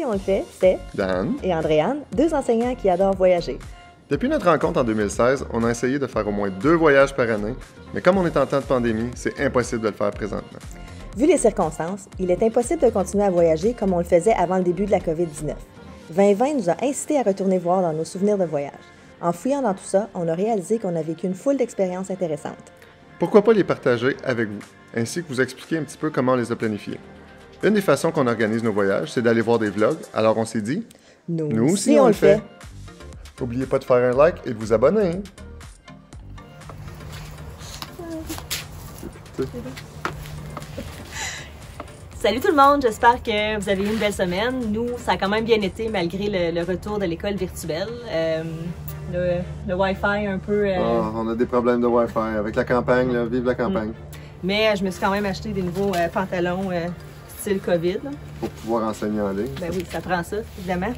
Si on le fait, c'est Dan et Andréane, deux enseignants qui adorent voyager. Depuis notre rencontre en 2016, on a essayé de faire au moins 2 voyages par année, mais comme on est en temps de pandémie, c'est impossible de le faire présentement. Vu les circonstances, il est impossible de continuer à voyager comme on le faisait avant le début de la COVID-19. 2020 nous a incités à retourner voir dans nos souvenirs de voyage. En fouillant dans tout ça, on a réalisé qu'on a vécu une foule d'expériences intéressantes. Pourquoi pas les partager avec vous, ainsi que vous expliquer un petit peu comment on les a planifiés. Une des façons qu'on organise nos voyages, c'est d'aller voir des vlogs, alors on s'est dit, nous aussi on le fait. N'oubliez pas de faire un like et de vous abonner. Salut tout le monde, j'espère que vous avez eu une belle semaine. Nous, ça a quand même bien été malgré le retour de l'école virtuelle. Le Wi-Fi un peu... On a des problèmes de Wi-Fi avec la campagne, là, vive la campagne. Mais je me suis quand même acheté des nouveaux pantalons style COVID. Pour pouvoir enseigner en ligne. Ben oui, ça prend ça, évidemment.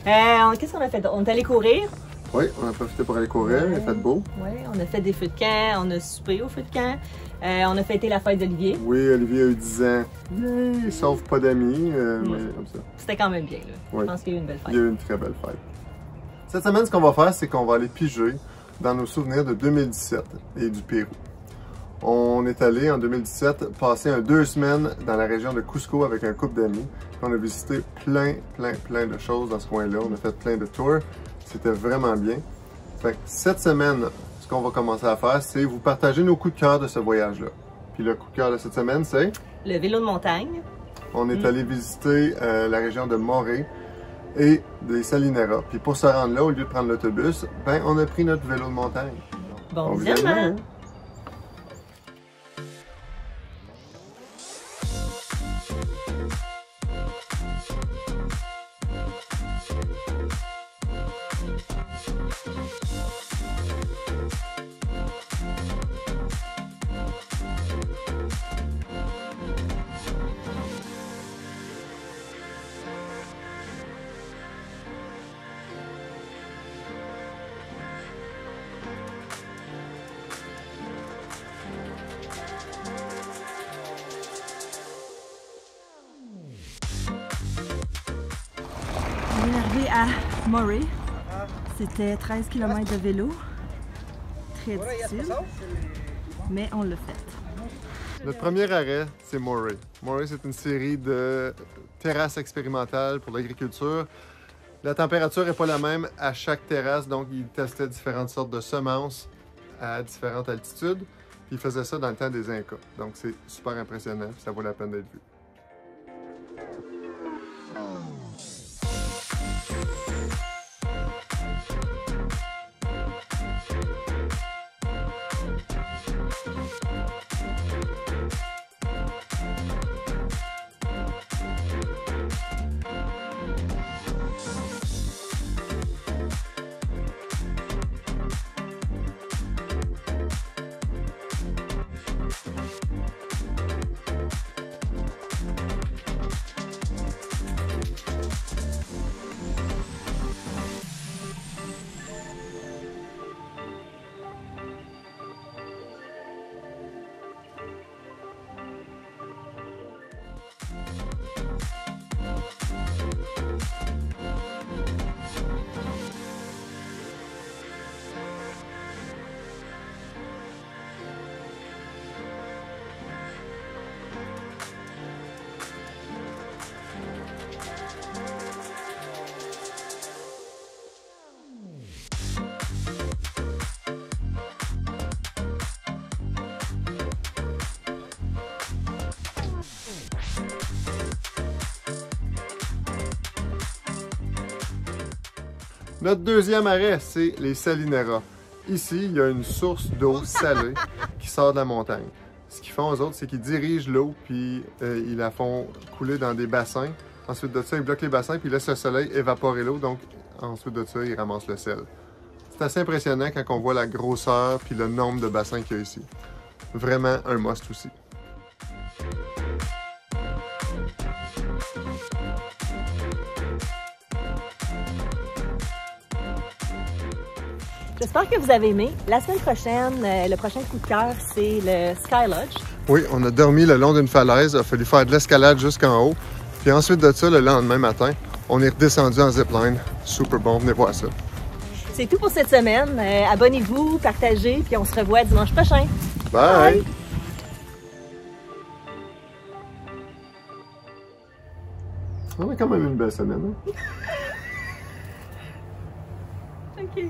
Qu'est-ce qu'on a fait? On est allé courir. Oui, on a profité pour aller courir, il a fait beau. Oui, on a fait des feux de camp, on a soupé au feu de camp. On a fêté la fête d'Olivier. Oui, Olivier a eu 10 ans. Il sauve pas d'amis, mais comme ça. C'était quand même bien, là. Oui. Je pense qu'il y a eu une belle fête. Il y a eu une très belle fête. Cette semaine, ce qu'on va faire, c'est qu'on va aller piger dans nos souvenirs de 2017 et du Pérou. On est allé en 2017 passer 2 semaines dans la région de Cusco avec un couple d'amis. On a visité plein de choses dans ce coin-là. On a fait plein de tours. C'était vraiment bien. Fait que cette semaine, ce qu'on va commencer à faire, c'est vous partager nos coups de cœur de ce voyage-là. Puis le coup de cœur de cette semaine, c'est... Le vélo de montagne. On est allé visiter la région de Morée et des Salineras. Puis pour se rendre là, au lieu de prendre l'autobus, ben on a pris notre vélo de montagne. Bon visionnement! On est arrivé à Morée. C'était 13 km de vélo. Très difficile, mais on l'a fait. Notre premier arrêt, c'est Morée. Morée, c'est une série de terrasses expérimentales pour l'agriculture. La température n'est pas la même à chaque terrasse, donc ils testaient différentes sortes de semences à différentes altitudes. Puis ils faisaient ça dans le temps des Incas. Donc c'est super impressionnant, ça vaut la peine d'être vu. Notre deuxième arrêt, c'est les Salineras. Ici, il y a une source d'eau salée qui sort de la montagne. Ce qu'ils font, eux autres, c'est qu'ils dirigent l'eau, puis ils la font couler dans des bassins. Ensuite de ça, ils bloquent les bassins, puis ils laissent le soleil évaporer l'eau. Donc, ensuite de ça, ils ramassent le sel. C'est assez impressionnant quand on voit la grosseur puis le nombre de bassins qu'il y a ici. Vraiment un must aussi. J'espère que vous avez aimé. La semaine prochaine, le prochain coup de cœur, c'est le Sky Lodge. Oui, on a dormi le long d'une falaise. Il a fallu faire de l'escalade jusqu'en haut. Puis ensuite de ça, le lendemain matin, on est redescendu en zipline. Super bon, venez voir ça. C'est tout pour cette semaine. Abonnez-vous, partagez, puis on se revoit dimanche prochain. Bye! Bye. On a quand même une belle semaine. Hein? OK.